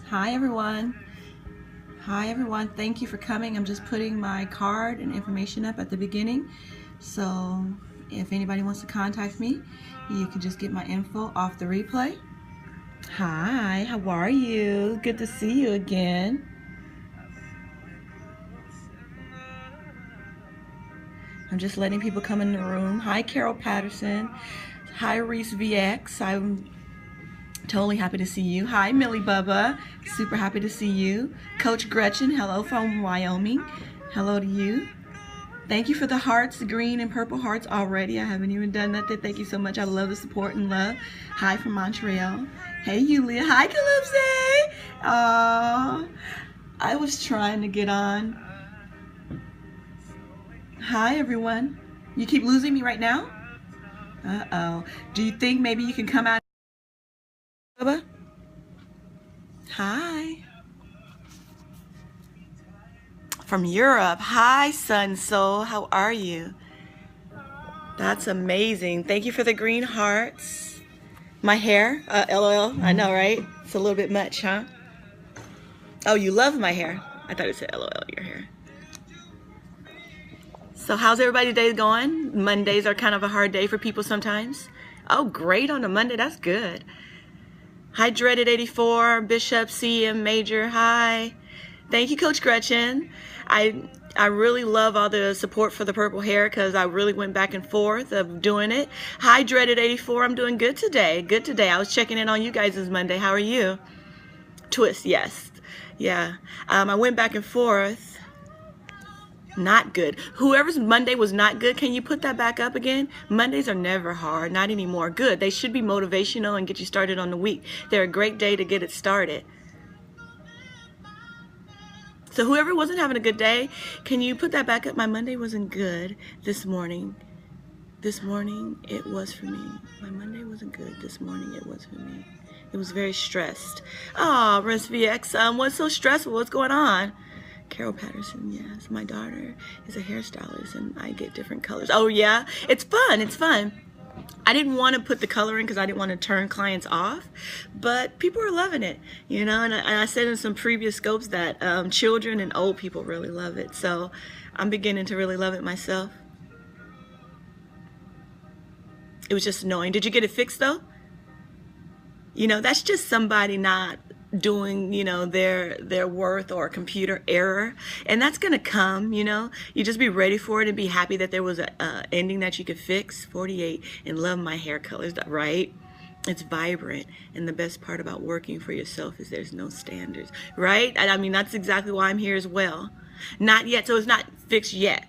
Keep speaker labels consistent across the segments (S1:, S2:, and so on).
S1: Hi everyone. Hi everyone. Thank you for coming. I'm just putting my card and information up at the beginning. So if anybody wants to contact me, you can just get my info off the replay. Hi, how are you? Good to see you again. I'm just letting people come in the room. Hi, Carol Patterson. Hi, Reese VX. I'm totally happy to see you. Hi, Millie Bubba. Super happy to see you. Coach Gretchen, hello from Wyoming. Hello to you. Thank you for the hearts, the green and purple hearts already. I haven't even done nothing. Thank you so much. I love the support and love. Hi from Montreal. Hey, Yulia. Hi, Calypso. I was trying to get on. Hi, everyone. You keep losing me right now? Uh-oh. Do you think maybe you can come out? Bubba? Hi. From Europe. Hi, Sun Soul. How are you? That's amazing. Thank you for the green hearts. My hair? LOL. I know, right? It's a little bit much, huh? Oh, you love my hair. I thought it said LOL, your hair. So how's everybody's day going? Mondays are kind of a hard day for people sometimes. Oh, great on a Monday. That's good. Hi, Dreaded 84, Bishop, CM Major. Hi. Thank you, Coach Gretchen. I really love all the support for the purple hair because I really went back and forth of doing it. Hi, Dreaded 84. I'm doing good today. Good today. I was checking in on you guys this Monday. How are you? Twist, yes. Yeah. I went back and forth. Not good. Whoever's Monday was not good, can you put that back up again? Mondays are never hard. Not anymore. Good. They should be motivational and get you started on the week. They're a great day to get it started. So whoever wasn't having a good day, can you put that back up? My Monday wasn't good this morning. This morning it was for me. My Monday wasn't good. This morning it was for me. It was very stressed. Oh, Res VX, what's so stressful? What's going on? Carol Patterson, yes. My daughter is a hairstylist and I get different colors. Oh yeah, it's fun. It's fun. I didn't want to put the color in because I didn't want to turn clients off, but people are loving it, you know, and I said in some previous scopes that children and old people really love it. So I'm beginning to really love it myself. It was just annoying. Did you get it fixed though? You know, that's just somebody not doing, you know, their worth or a computer error, and that's gonna come, you know. You just be ready for it and be happy that there was a ending that you could fix. 48 and love my hair colors, right? It's vibrant, and the best part about working for yourself is there's no standards, right? I mean, that's exactly why I'm here as well. Not yet, so it's not fixed yet.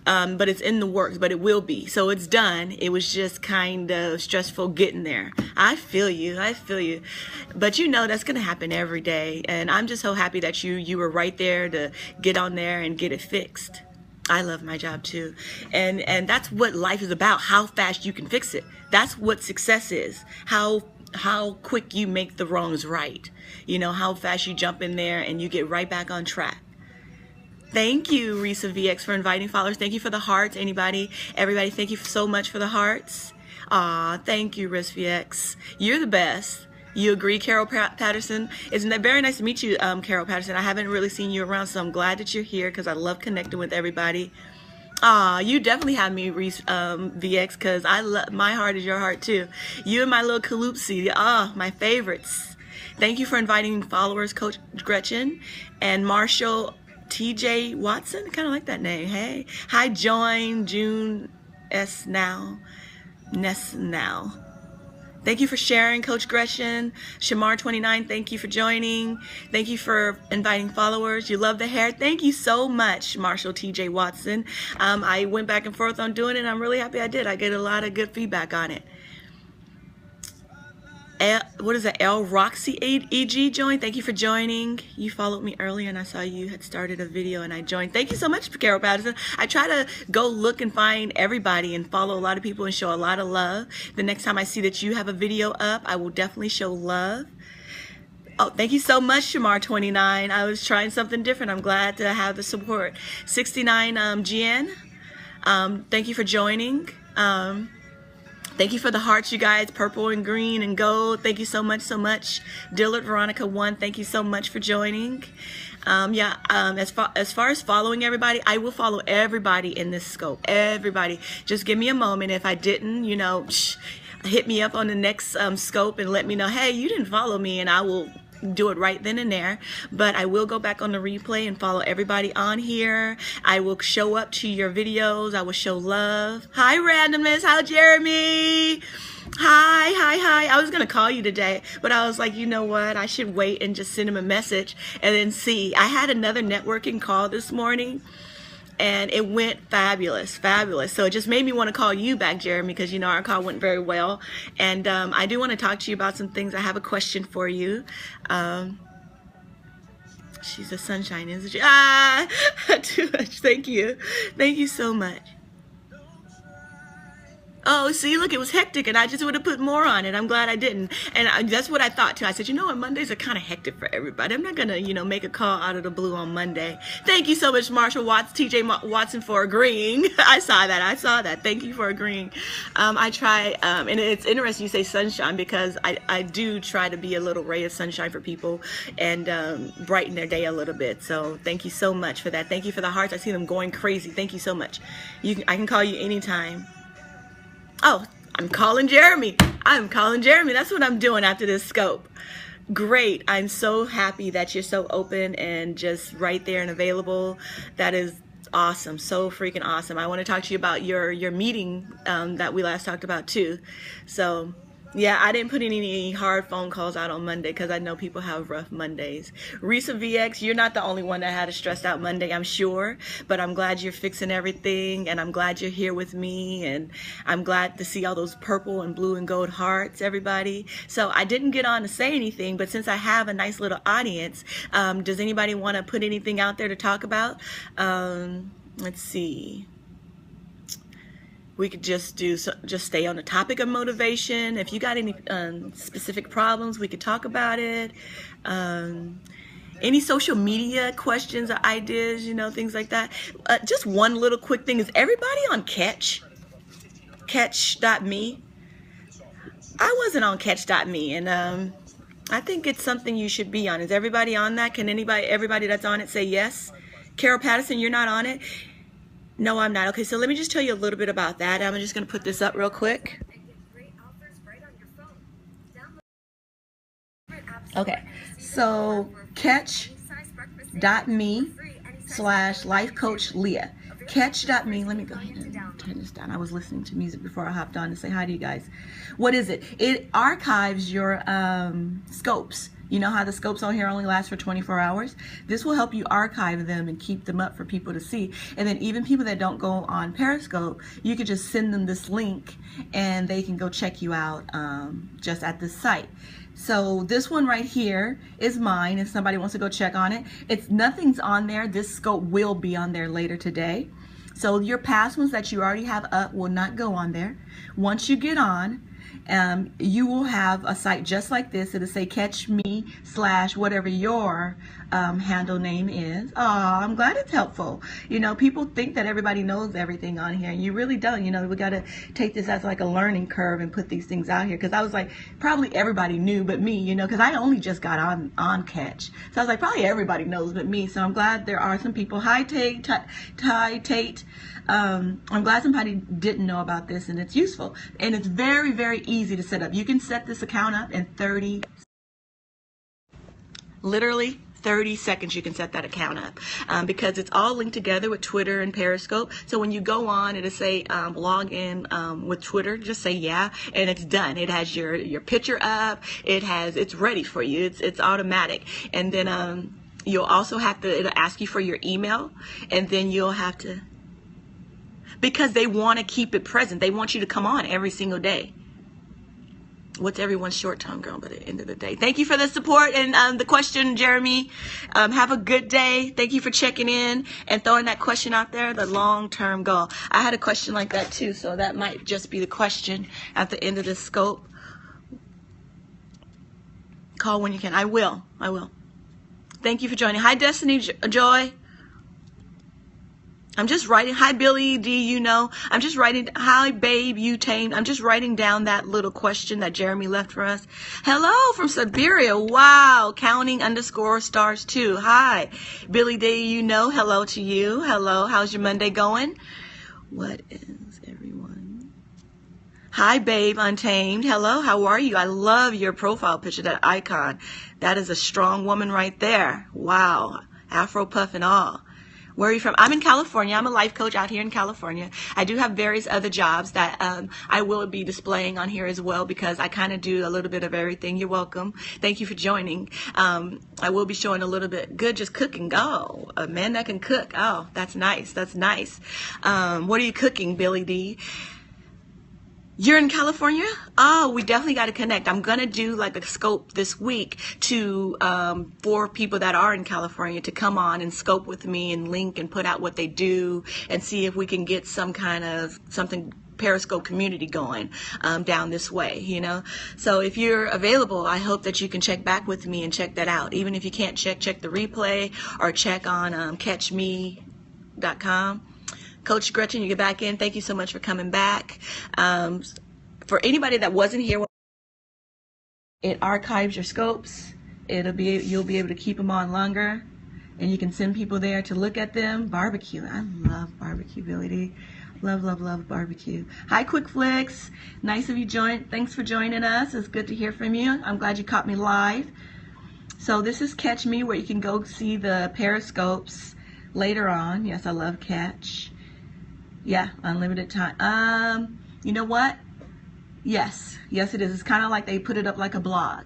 S1: But it's in the works, but it will be. So it's done. It was just kind of stressful getting there. I feel you. I feel you. But you know that's going to happen every day. And I'm just so happy that you were right there to get on there and get it fixed. I love my job too. And that's what life is about, how fast you can fix it. That's what success is. How quick you make the wrongs right. You know, how fast you jump in there and you get right back on track. Thank you, Risa VX, for inviting followers. Thank you for the hearts. Everybody, thank you so much for the hearts. Thank you, Risa VX. You're the best. You agree, Carol Patterson? Isn't that very nice to meet you, Carol Patterson? I haven't really seen you around, so I'm glad that you're here because I love connecting with everybody. You definitely have me, Reese VX, because my heart is your heart too. You and my little Calypso, my favorites. Thank you for inviting followers, Coach Gretchen and Marshall TJ Watson. Kind of like that name. Hey. Hi, Join June S. Now. Ness Now. Thank you for sharing, Coach Gretchen. Shamar29, thank you for joining. Thank you for inviting followers. You love the hair. Thank you so much, Marshall TJ Watson. I went back and forth on doing it. I'm really happy I did. I get a lot of good feedback on it. What is that? L Roxy EG joined. Thank you for joining. You followed me earlier and I saw you had started a video and I joined. Thank you so much, Carol Patterson. I try to go look and find everybody and follow a lot of people and show a lot of love. The next time I see that you have a video up, I will definitely show love. Oh, thank you so much, Shamar29. I was trying something different. I'm glad to have the support. 69 GN. Thank you for joining. Thank you for the hearts, you guys, purple and green and gold. Thank you so much, so much. Dillard Veronica 1, thank you so much for joining. As far as following everybody, I will follow everybody in this scope. Everybody. Just give me a moment. If I didn't, you know, hit me up on the next scope and let me know, hey, you didn't follow me, and I will do it right then and there. But I will go back on the replay and follow everybody on here. I will show up to your videos. I will show love. Hi, randomness. Hi, Jeremy. Hi. I was gonna call you today, but I was like, you know what, I should wait and just send him a message and then see. I had another networking call this morning and it went fabulous. So it just made me want to call you back, Jeremy, because you know our call went very well. And I do want to talk to you about some things. I have a question for you. She's a sunshine, isn't she? Too much. Thank you so much. Oh, see, look, it was hectic, and I just would have put more on it. I'm glad I didn't. And that's what I thought, too. I said, you know what, Mondays are kind of hectic for everybody. I'm not going to, you know, make a call out of the blue on Monday. Thank you so much, Marshall Watts, TJ Watson, for agreeing. I saw that. Thank you for agreeing. I try, and it's interesting you say sunshine, because I do try to be a little ray of sunshine for people and brighten their day a little bit. So thank you so much for that. Thank you for the hearts. I see them going crazy. Thank you so much. I can call you anytime. Oh, I'm calling Jeremy. That's what I'm doing after this scope. Great. I'm so happy that you're so open and just right there and available. That is awesome. So freaking awesome. I want to talk to you about your meeting that we last talked about too. So yeah, I didn't put any hard phone calls out on Monday because I know people have rough Mondays. Risa VX, you're not the only one that had a stressed out Monday, I'm sure. But I'm glad you're fixing everything, and I'm glad you're here with me, and I'm glad to see all those purple and blue and gold hearts, everybody. So I didn't get on to say anything, but since I have a nice little audience, does anybody want to put anything out there to talk about? Let's see. We could just stay on the topic of motivation. If you got any specific problems, we could talk about it. Any social media questions or ideas, you know, things like that. Just one little quick thing. Is everybody on Catch? Catch.me? I wasn't on Catch.me, and I think it's something you should be on. Is everybody on that? Can everybody that's on it say yes? Carol Patterson, you're not on it? No, I'm not. Okay, so let me just tell you a little bit about that. I'm just going to put this up real quick. Okay, so catch.me/lifecoachlea. Catch.me. Let me go ahead and turn this down. I was listening to music before I hopped on to say hi to you guys. What is it? It archives your scopes. You know how the scopes on here only last for 24 hours? This will help you archive them and keep them up for people to see. And then even people that don't go on Periscope, you could just send them this link and they can go check you out just at this site. So this one right here is mine if somebody wants to go check on it. Nothing's on there. This scope will be on there later today. So your past ones that you already have up will not go on there. Once you get on, you will have a site just like this. It'll say catch me / whatever your handle name is. I'm glad it's helpful. You know, people think that everybody knows everything on here, and you really don't. You know, we got to take this as like a learning curve and put these things out here, because I was like, probably everybody knew but me, you know, because I only just got on Catch. So I was like, probably everybody knows but me. So I'm glad there are some people. Hi, Tate. I'm glad somebody didn't know about this, and it's useful, and it's very, very easy to set up. You can set this account up in literally 30 seconds. You can set that account up because it's all linked together with Twitter and Periscope. So when you go on, it'll say log in with Twitter. Just say yeah, and it's done. It has your picture up. It's ready for you. It's automatic, and then you'll also have to. It'll ask you for your email, and then you'll have to. Because they want to keep it present. They want you to come on every single day. What's everyone's short-term goal by the end of the day? Thank you for the support and the question, Jeremy. Have a good day. Thank you for checking in and throwing that question out there, the long-term goal. I had a question like that too, so that might just be the question at the end of this scope. Call when you can. I will. Thank you for joining. Hi, Destiny Joy. I'm just writing, hi Billy D, you know, I'm just writing, hi babe, you tamed. I'm just writing down that little question that Jeremy left for us. Hello from Siberia. Wow. Counting _ stars too. Hi. Billy D, you know, hello to you. Hello. How's your Monday going? What is everyone? Hi babe, Untamed. Hello. How are you? I love your profile picture, that icon. That is a strong woman right there. Wow. Afro puff and all. Where are you from? I'm in California. I'm a life coach out here in California. I do have various other jobs that I will be displaying on here as well, because I kind of do a little bit of everything. You're welcome. Thank you for joining. I will be showing a little bit good just cooking. Oh, a man that can cook. Oh, that's nice. That's nice. What are you cooking, Billy D? You're in California? Oh, we definitely got to connect. I'm going to do like a scope this week to for people that are in California to come on and scope with me and link and put out what they do and see if we can get some kind of something Periscope community going down this way, you know. So if you're available, I hope that you can check back with me and check that out. Even if you can't check the replay or check on catchme.com. Coach Gretchen, you get back in. Thank you so much for coming back. For anybody that wasn't here, it archives your scopes. You'll be able to keep them on longer, and you can send people there to look at them. Barbecue, I love barbecue, Billy D. Love, love, love barbecue. Hi, Quick Flicks. Nice of you join. Thanks for joining us. It's good to hear from you. I'm glad you caught me live. So this is Catch Me, where you can go see the Periscopes later on. Yes, I love Catch. Yeah, unlimited time. You know what? Yes, it is. It's kind of like they put it up like a blog.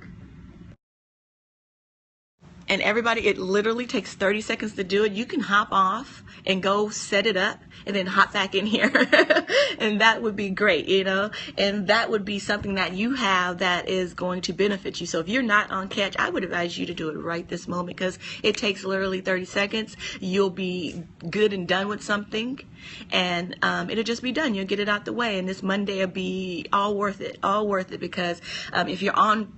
S1: And everybody, it literally takes 30 seconds to do it. You can hop off and go set it up and then hop back in here. And that would be great, you know. And that would be something that you have that is going to benefit you. So if you're not on Catch, I would advise you to do it right this moment, because it takes literally 30 seconds. You'll be good and done with something, and it'll just be done. You'll get it out the way, and this Monday will be all worth it, because if you're on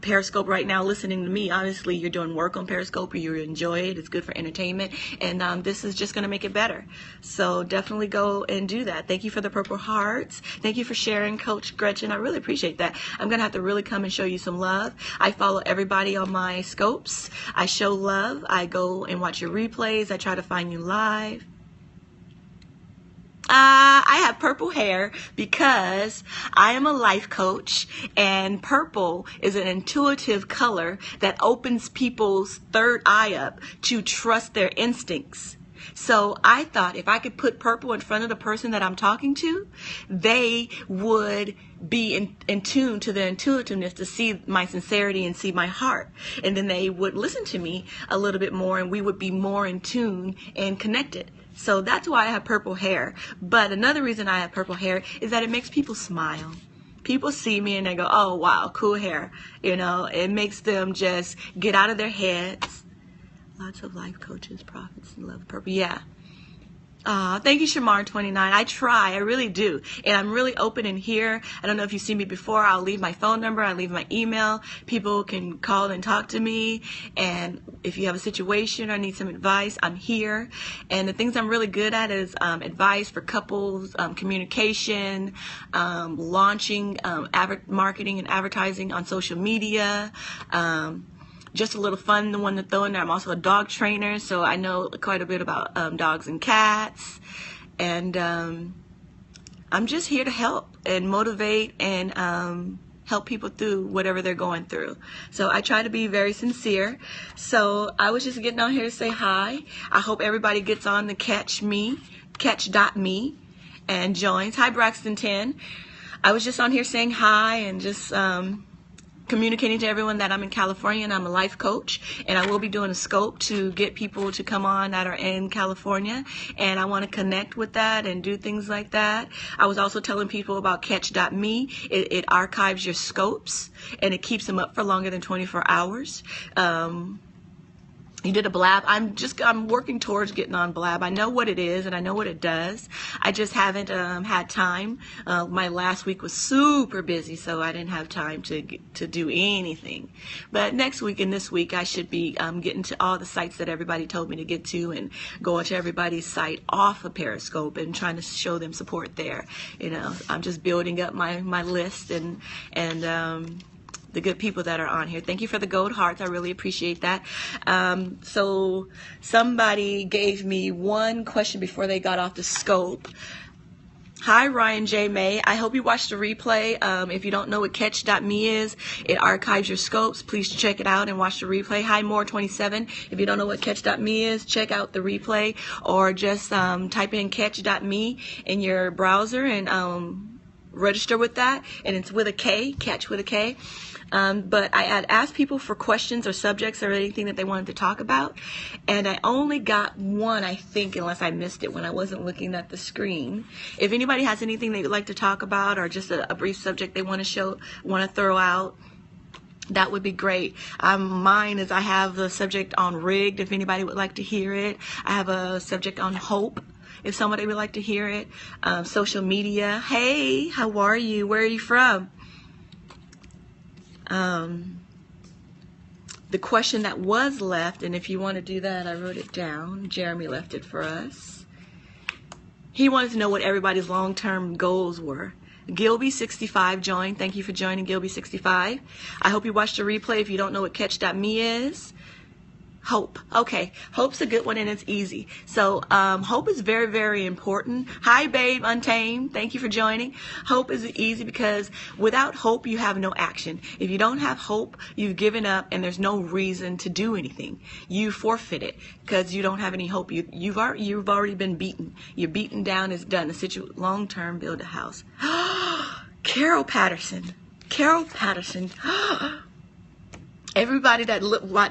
S1: Periscope right now listening to me, obviously you're doing work on Periscope, or you enjoy it. It's good for entertainment, and this is just going to make it better. So definitely go and do that. Thank you for the purple hearts. Thank you for sharing, Coach Gretchen. I really appreciate that. I'm going to have to really come and show you some love. I follow everybody on my scopes. I show love. I go and watch your replays. I try to find you live. I have purple hair because I am a life coach, and purple is an intuitive color that opens people's third eye up to trust their instincts. So I thought if I could put purple in front of the person that I'm talking to, they would be in tune to their intuitiveness, to see my sincerity and see my heart. And then they would listen to me a little bit more, and we would be more in tune and connected. So that's why I have purple hair. But another reason I have purple hair is that it makes people smile. People see me and they go, oh, wow, cool hair. You know, it makes them just get out of their heads. Lots of life coaches, prophets, and love purple. Yeah. Thank you, Shamar29. I try, I really do. And I'm really open in here. I don't know if you've seen me before. I'll leave my phone number. I leave my email. People can call and talk to me. And if you have a situation or need some advice, I'm here. And the things I'm really good at is advice for couples, communication, launching, marketing and advertising on social media, just a little fun, the one to throw in there. I'm also a dog trainer, so I know quite a bit about dogs and cats. And I'm just here to help and motivate and help people through whatever they're going through. So I try to be very sincere. So I was just getting on here to say hi. I hope everybody gets on the catch.me and joins. Hi, Braxton 10. I was just on here saying hi and just communicating to everyone that I'm in California and I'm a life coach, and I will be doing a scope to get people to come on that are in California, and I want to connect with that and do things like that. I was also telling people about catch.me. It archives your scopes and it keeps them up for longer than 24 hours. You did a blab. I'm working towards getting on blab. I know what it is and I know what it does. I just haven't had time. My last week was super busy, so I didn't have time to do anything. But next week and this week, I should be getting to all the sites that everybody told me to get to and going to everybody's site off of Periscope and trying to show them support there. You know, I'm just building up my list and the good people that are on here. Thank you for the gold hearts. I really appreciate that. So somebody gave me one question before they got off the scope. Hi, Ryan J. May. I hope you watched the replay. If you don't know what catch.me is, it archives your scopes. Please check it out and watch the replay. Hi, More27. If you don't know what catch.me is, check out the replay or just type in catch.me in your browser and register with that. And it's with a K, catch with a K. But I had asked people for questions or subjects or anything that they wanted to talk about, and I only got one, I think, unless I missed it when I wasn't looking at the screen. If anybody has anything they would like to talk about or just a brief subject they want to throw out, that would be great. Mine is I have the subject on rigged, if anybody would like to hear it. I have a subject on hope, if somebody would like to hear it. Social media. Hey, how are you? Where are you from? The question that was left, and if you want to do that, I wrote it down. Jeremy left it for us. He wanted to know what everybody's long-term goals were. Gilby65 joined. Thank you for joining, Gilby65. I hope you watched the replay. If you don't know what catch.me is, hope. Okay, hope's a good one and it's easy. So hope is very, very important. Hi, babe, Untamed. Thank you for joining. Hope is easy because without hope, you have no action. If you don't have hope, you've given up and there's no reason to do anything. You forfeit it because you don't have any hope. You've already been beaten. You're beaten down. It's done. Long-term, build a house. Carol Patterson. Carol Patterson. Everybody that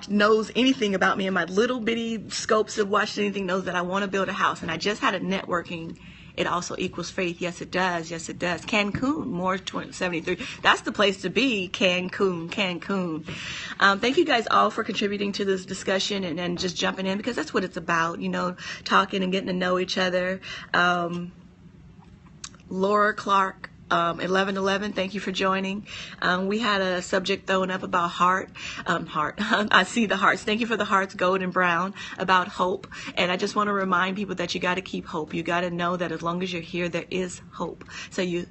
S1: knows anything about me and my little bitty scopes of watched anything knows that I want to build a house. And I just had a networking. It also equals faith. Yes, it does. Yes, it does. Cancun, more 73. That's the place to be. Cancun. Thank you guys all for contributing to this discussion and just jumping in because that's what it's about. You know, talking and getting to know each other. Laura Clark. 1111, thank you for joining. We had a subject thrown up about heart. I see the hearts. Thank you for the hearts, gold and brown, about hope. And I just want to remind people that you got to keep hope. You got to know that as long as you're here, there is hope. So do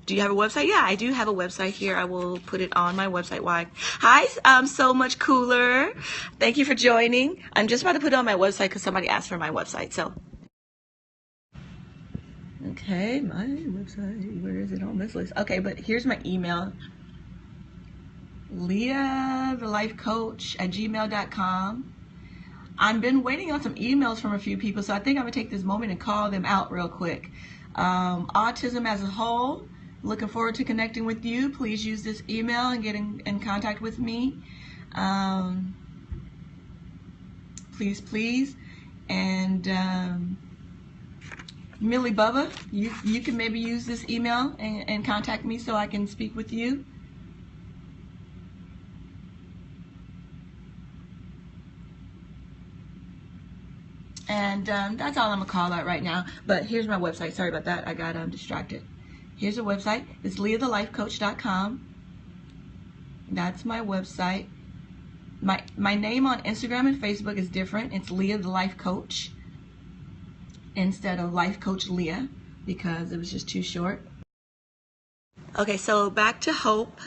S1: you have a website? Yeah, I do have a website here. I will put it on my website. Why? Hi, I'm so much cooler. Thank you for joining. I'm just about to put it on my website because somebody asked for my website. So. Okay, my website, where is it on this list? Okay, but here's my email. leathelifecoach@gmail.com. I've been waiting on some emails from a few people, so I think I'm going to take this moment and call them out real quick. Autism as a whole, looking forward to connecting with you. Please use this email and get in contact with me. Please. And Millie Bubba, you can maybe use this email and contact me so I can speak with you. And that's all I'm going to call out right now. But here's my website. Sorry about that. I got distracted. Here's the website. It's leathelifecoach.com. That's my website. My name on Instagram and Facebook is different. It's Leah the Life Coach instead of Life Coach Leah because it was just too short. Okay, so back to hope.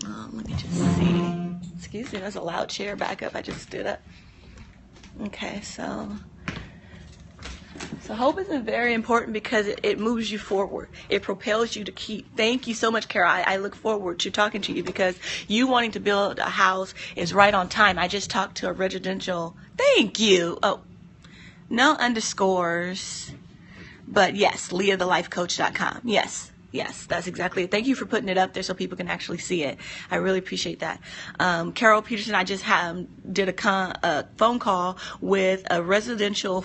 S1: Let me just see. Excuse me, there's a loud chair back up. I just stood up. Okay, so hope is very important because it moves you forward. It propels you to keep. Thank you so much, Carol. I look forward to talking to you because you wanting to build a house is right on time. I just talked to a residential. Thank you. Oh, no underscores. But yes, leathelifecoach.com. Yes, that's exactly it. Thank you for putting it up there so people can actually see it. I really appreciate that. Carol Peterson, I just did a phone call with a residential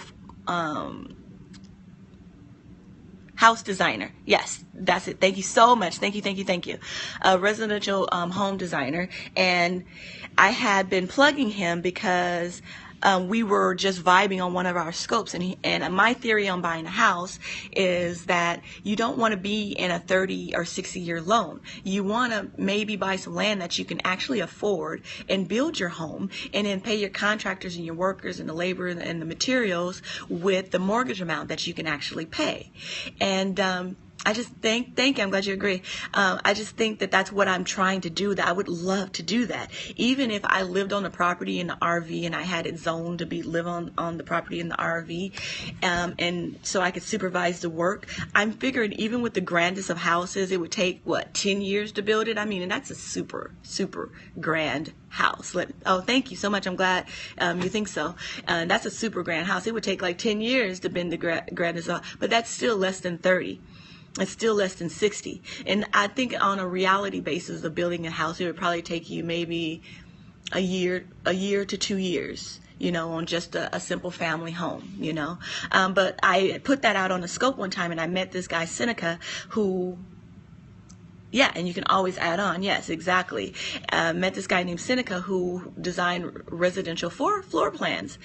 S1: House designer. Yes, that's it. Thank you so much. Thank you, thank you, thank you. A residential home designer. And I had been plugging him because we were just vibing on one of our scopes. And my theory on buying a house is that you don't want to be in a 30 or 60 year loan. You want to maybe buy some land that you can actually afford and build your home, and then pay your contractors and your workers and the labor and the materials with the mortgage amount that you can actually pay. And I just thank you. I'm glad you agree. I just think that that's what I'm trying to do. That I would love to do that. Even if I lived on the property in the RV and I had it zoned to live on the property in the RV, and so I could supervise the work. I'm figuring even with the grandest of houses, it would take what, 10 years to build it. I mean, and that's a super grand house. Oh, thank you so much. I'm glad you think so. That's a super grand house. It would take like 10 years to bend the grandest, but that's still less than 30. It's still less than 60. And I think on a reality basis of building a house, it would probably take you maybe a year to 2 years, on just a simple family home, But I put that out on the scope one time, and I met this guy, Seneca, who... Yeah, and you can always add on. Yes, exactly. Met this guy named Seneca who designed residential floor plans.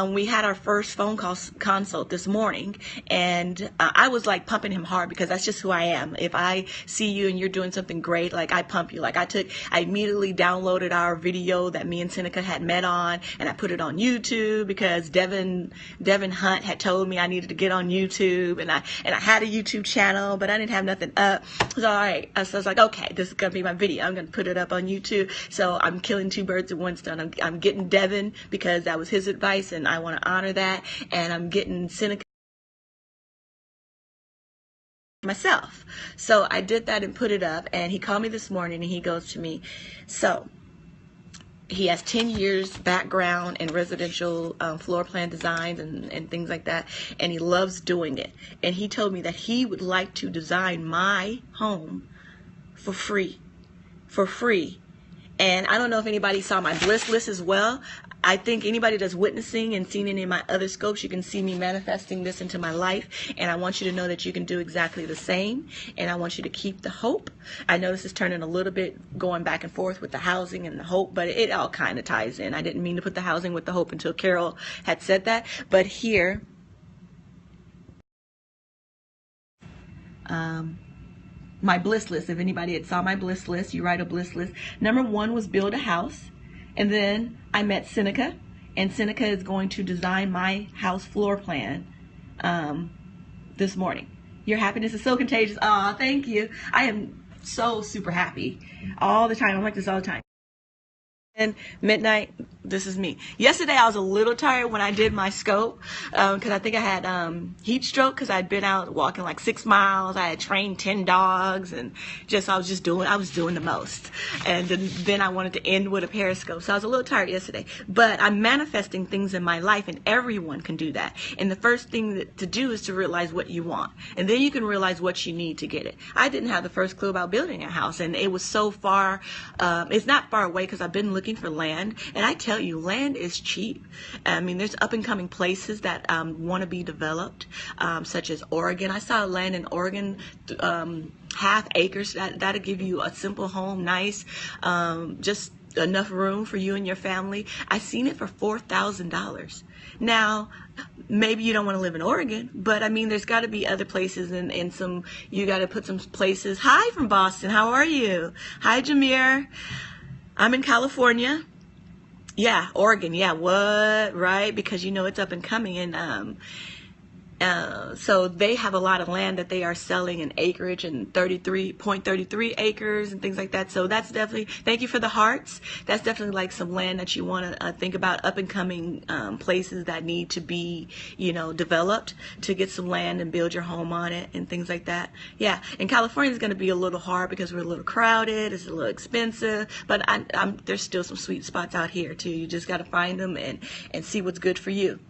S1: We had our first phone consult this morning, and I was like pumping him hard because that's just who I am. If I see you and you're doing something great, like I pump you. Like I immediately downloaded our video that me and Seneca had met on, and I put it on YouTube because Devin Hunt had told me I needed to get on YouTube, and I had a YouTube channel, but I didn't have nothing up. So all right. So I was like, okay, this is going to be my video. I'm going to put it up on YouTube. So I'm killing two birds with one stone. I'm getting Devin because that was his advice, and I want to honor that. And I'm getting Seneca myself. So I did that and put it up. And he called me this morning, and he goes to me, so he has 10 years background in residential floor plan designs and things like that, and he loves doing it. And he told me that he would like to design my home for free. And I don't know if anybody saw my bliss list as well. I think anybody that's witnessing and seen any of my other scopes, you can see me manifesting this into my life. And I want you to know that you can do exactly the same. And I want you to keep the hope. I know this is turning a little bit going back and forth with the housing and the hope, but it all kind of ties in. I didn't mean to put the housing with the hope until Carol had said that. But here, my bliss list, if anybody had saw my bliss list, you write a bliss list. Number 1 was build a house. And then I met Seneca, and Seneca is going to design my house floor plan this morning. Your happiness is so contagious. Oh, thank you. I am so super happy all the time. I'm like this all the time. And midnight, this is me. Yesterday I was a little tired when I did my scope because I think I had heat stroke because I'd been out walking like 6 miles. I had trained 10 dogs, and I was doing the most. And then I wanted to end with a periscope, so I was a little tired yesterday. But I'm manifesting things in my life, and everyone can do that. And the first thing to do is to realize what you want, and then you can realize what you need to get it. I didn't have the first clue about building a house, and it was so far. It's not far away because I've been looking for land, and I tell you, land is cheap. I mean, there's up and coming places that want to be developed, such as Oregon. I saw land in Oregon, half acres. That'll give you a simple home, nice, just enough room for you and your family. I seen it for $4,000. Now, maybe you don't want to live in Oregon, but I mean, there's got to be other places, and you got to put some places. Hi from Boston. How are you? Hi, Jameer. I'm in California. Yeah, Oregon. Yeah, what? Right? Because it's up and coming. And so they have a lot of land that they are selling in acreage and 33.33 acres and things like that. So that's definitely, thank you for the hearts. That's definitely like some land that you want to think about, up and coming places that need to be, developed, to get some land and build your home on it and things like that. Yeah, and California is going to be a little hard because we're a little crowded. It's a little expensive, but there's still some sweet spots out here too. You just got to find them and see what's good for you.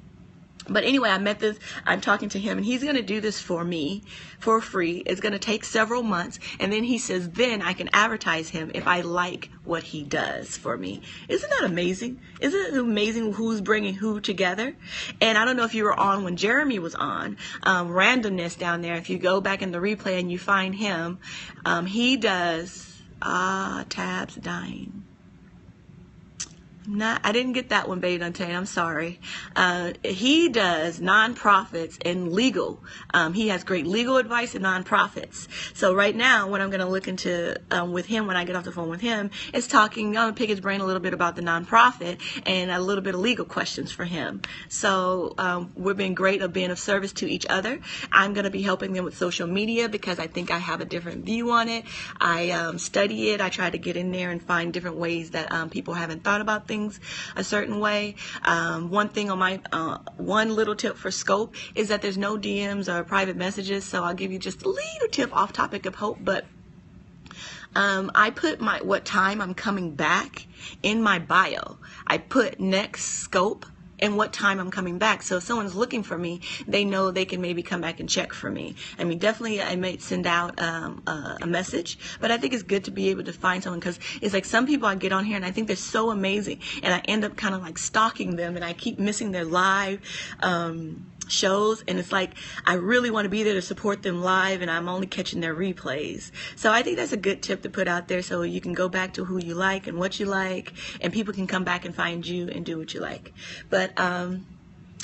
S1: But anyway, I'm talking to him, and he's going to do this for me for free. It's going to take several months. And then he says, then I can advertise him if I like what he does for me. Isn't that amazing? Isn't it amazing who's bringing who together? And I don't know if you were on when Jeremy was on, randomness down there. If you go back in the replay and you find him, he does, tabs dying. I didn't get that one, Baby Dante. I'm sorry. He does nonprofits and legal. He has great legal advice and nonprofits. So right now, what I'm going to look into with him when I get off the phone with him is talking. I'm going to pick his brain a little bit about the nonprofit and a little bit of legal questions for him. So we're being great of being of service to each other. I'm going to be helping them with social media because I think I have a different view on it. I study it. I try to get in there and find different ways that people haven't thought about things a certain way. One thing on my one little tip for Scope is that there's no DMs or private messages, so I'll give you just a little tip off topic of hope. But I put what time I'm coming back in my bio. I put next Scope and what time I'm coming back. So if someone's looking for me, they know they can maybe come back and check for me. I mean, definitely I might send out a message, but I think it's good to be able to find someone, because it's like some people I get on here and I think they're so amazing, and I end up kind of like stalking them, and I keep missing their live shows, and it's like I really want to be there to support them live, and I'm only catching their replays. So I think that's a good tip to put out there, so you can go back to who you like and what you like, and people can come back and find you and do what you like. But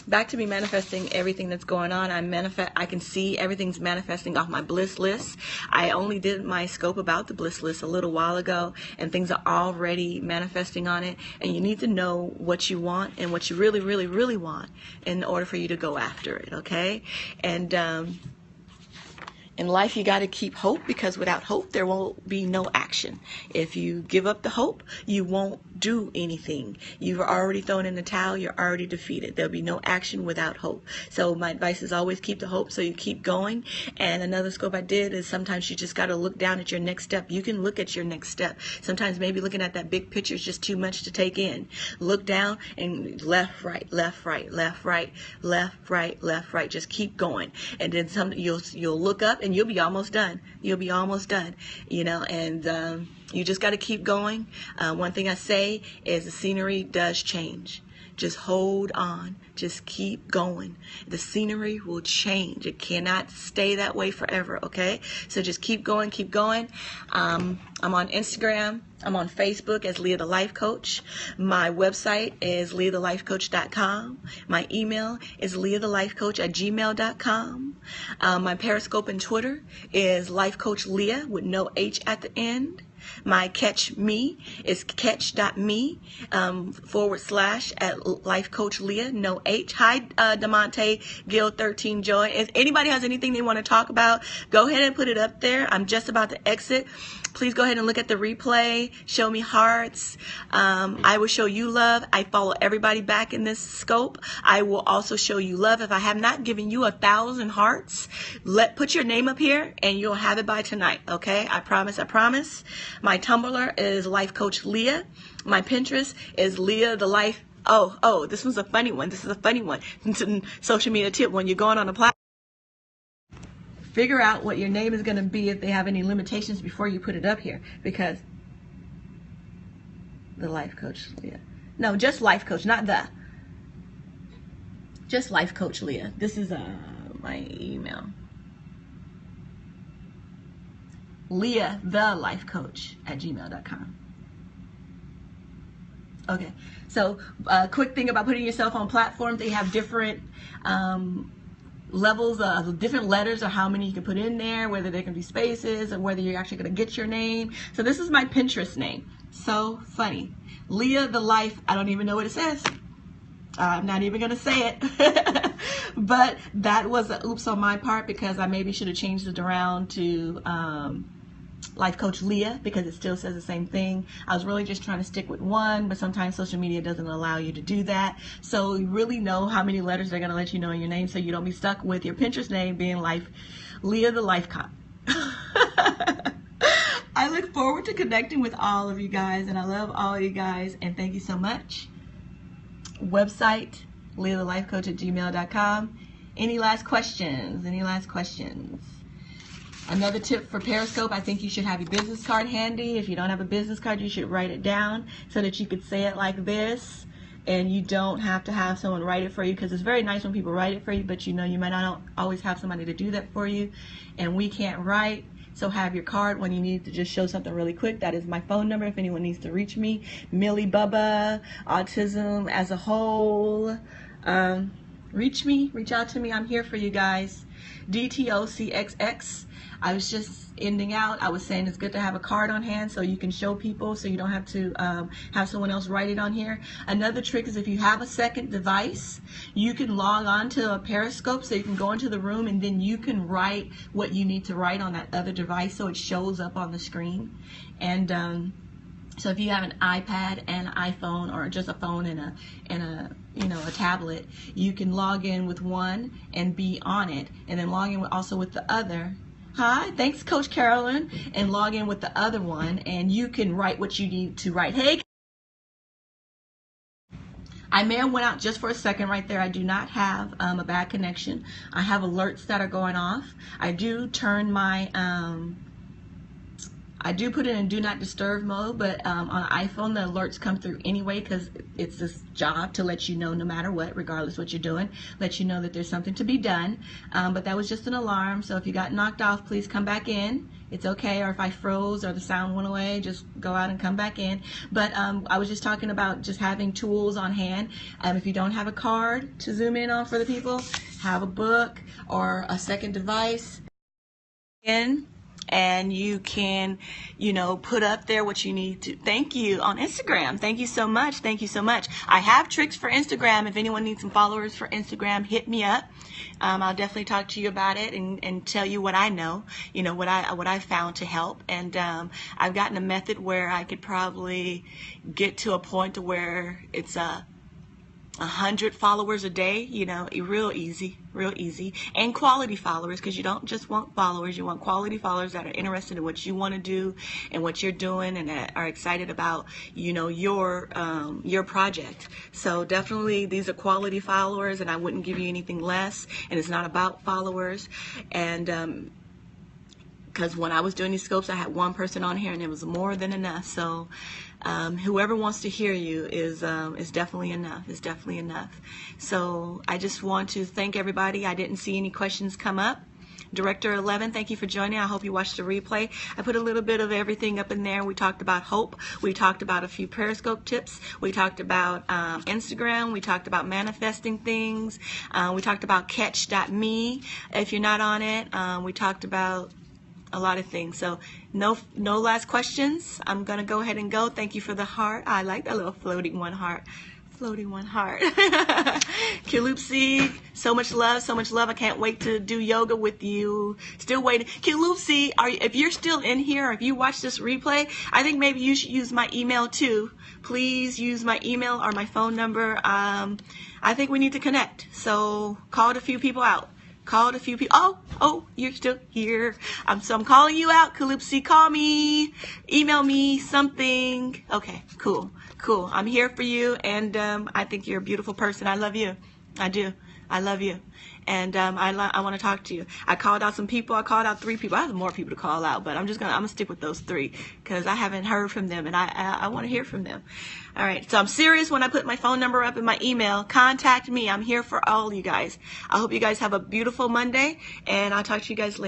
S1: back to me manifesting everything that's going on. I can see everything's manifesting off my bliss list. I only did my Scope about the bliss list a little while ago, and things are already manifesting on it. And you need to know what you want and what you really, really, really want in order for you to go after it, okay? And in life, you got to keep hope, because without hope, there won't be no action. If you give up the hope, you won't do anything. You've already thrown in the towel. You're already defeated. There'll be no action without hope. So my advice is always keep the hope, so you keep going. And another Scope I did is sometimes you just got to look down at your next step. You can look at your next step. Sometimes maybe looking at that big picture is just too much to take in. Look down and left, right, left, right, left, right, left, right, left, right. Just keep going. And then you'll look up and you'll be almost done. You'll be almost done, you know, and you just got to keep going. One thing I say is the scenery does change. Just hold on. Just keep going. The scenery will change. It cannot stay that way forever, okay? So just keep going, keep going. I'm on Instagram. I'm on Facebook as Leah the Life Coach. My website is leahthelifecoach.com. My email is leahthelifecoach@gmail.com. My Periscope and Twitter is lifecoachlea with no H at the end. My catch me is catch.me / at lifecoachlea, no H. Hi, Demonte, Gil, 13 Joy. If anybody has anything they want to talk about, go ahead and put it up there. I'm just about to exit. Please go ahead and look at the replay. Show me hearts. I will show you love. I follow everybody back in this Scope. I will also show you love. If I have not given you 1,000 hearts, put your name up here and you'll have it by tonight. Okay? I promise. I promise. My Tumblr is Life Coach Leah. My Pinterest is Leah the Life. Oh, this one's a funny one. This is a funny one. Social media tip: when you're going on a platform, figure out what your name is going to be if they have any limitations before you put it up here, because the Life Coach Leah. No, just Life Coach, not the. Just Life Coach Leah. This is my email. Leah the Life Coach @gmail.com. Okay, so quick thing about putting yourself on platforms: they have different levels of different letters, or how many you can put in there, whether there can be spaces, or whether you're actually going to get your name. So this is my Pinterest name. So funny. Leah the Life. I don't even know what it says. I'm not even going to say it. But that was an oops on my part, because I maybe should have changed it around to Life Coach Leah, because it still says the same thing. I was really just trying to stick with one, but sometimes social media doesn't allow you to do that. So you really know how many letters they're going to let you know in your name, so you don't be stuck with your Pinterest name being Leah the Life Cop. I look forward to connecting with all of you guys, and I love all of you guys, and thank you so much. Website, leah@lifecoach@gmail.com. Any last questions? Any last questions? Another tip for Periscope, I think you should have your business card handy. If you don't have a business card, you should write it down so that you could say it like this, and you don't have to have someone write it for you, because it's very nice when people write it for you, but you know you might not always have somebody to do that for you, and we can't write. So have your card when you need to just show something really quick. That is my phone number if anyone needs to reach me. Millie Bubba, autism as a whole. Reach me, reach out to me. I'm here for you guys. DTOCXX. I was just ending out. I was saying it's good to have a card on hand so you can show people, so you don't have to have someone else write it on here. Another trick is if you have a second device, you can log on to a Periscope, so you can go into the room and then you can write what you need to write on that other device so it shows up on the screen. And so if you have an iPad and an iPhone, or just a phone and a tablet, you can log in with one and be on it, and then log in also with the other. Hi, thanks Coach Carolyn, and log in with the other one, and you can write what you need to write. Hey, I may have went out just for a second right there. I do not have a bad connection. I have alerts that are going off. I do turn my I do put it in do not disturb mode, but on an iPhone the alerts come through anyway, because it's this job to let you know no matter what, regardless what you're doing, let you know that there's something to be done. But that was just an alarm, so if you got knocked off, please come back in. It's okay, or if I froze or the sound went away, just go out and come back in. But I was just talking about just having tools on hand. If you don't have a card to zoom in on for the people, have a book or a second device and you can, put up there what you need to. Thank you on Instagram. Thank you so much. Thank you so much. I have tricks for Instagram. If anyone needs some followers for Instagram, hit me up. I'll definitely talk to you about it and tell you what I know, what I found to help. And I've gotten a method where I could probably get to a point to where it's 100 followers a day, real easy, and quality followers, because you don't just want followers, you want quality followers that are interested in what you want to do and what you're doing, and that are excited about, your project. So definitely these are quality followers, and I wouldn't give you anything less, and it's not about followers. And because when I was doing these scopes, I had one person on here and it was more than enough. So whoever wants to hear you is definitely enough. It's definitely enough. So I just want to thank everybody. I didn't see any questions come up. Director 11, thank you for joining. I hope you watched the replay. I put a little bit of everything up in there. We talked about hope. We talked about a few Periscope tips. We talked about Instagram. We talked about manifesting things. We talked about catch.me if you're not on it. We talked about a lot of things. So no last questions. I'm gonna go ahead and go. Thank you for the heart. I like that little floating one heart. Floating one heart. Kilupsi, so much love, so much love. I can't wait to do yoga with you. Still waiting. Kilupsi, if you're still in here, or if you watch this replay, I think maybe you should use my email too. Please use my email or my phone number. I think we need to connect. So called a few people out. Called a few people. Oh, you're still here. So I'm calling you out, Calypsy. Call me, email me something. Okay, cool. I'm here for you, and I think you're a beautiful person. I love you. I do. I love you. And I want to talk to you. I called out some people. I called out 3 people. I have more people to call out, but I'm gonna stick with those 3 because I haven't heard from them, and I want to hear from them. All right. So I'm serious when I put my phone number up in my email. Contact me. I'm here for all you guys. I hope you guys have a beautiful Monday, and I'll talk to you guys later.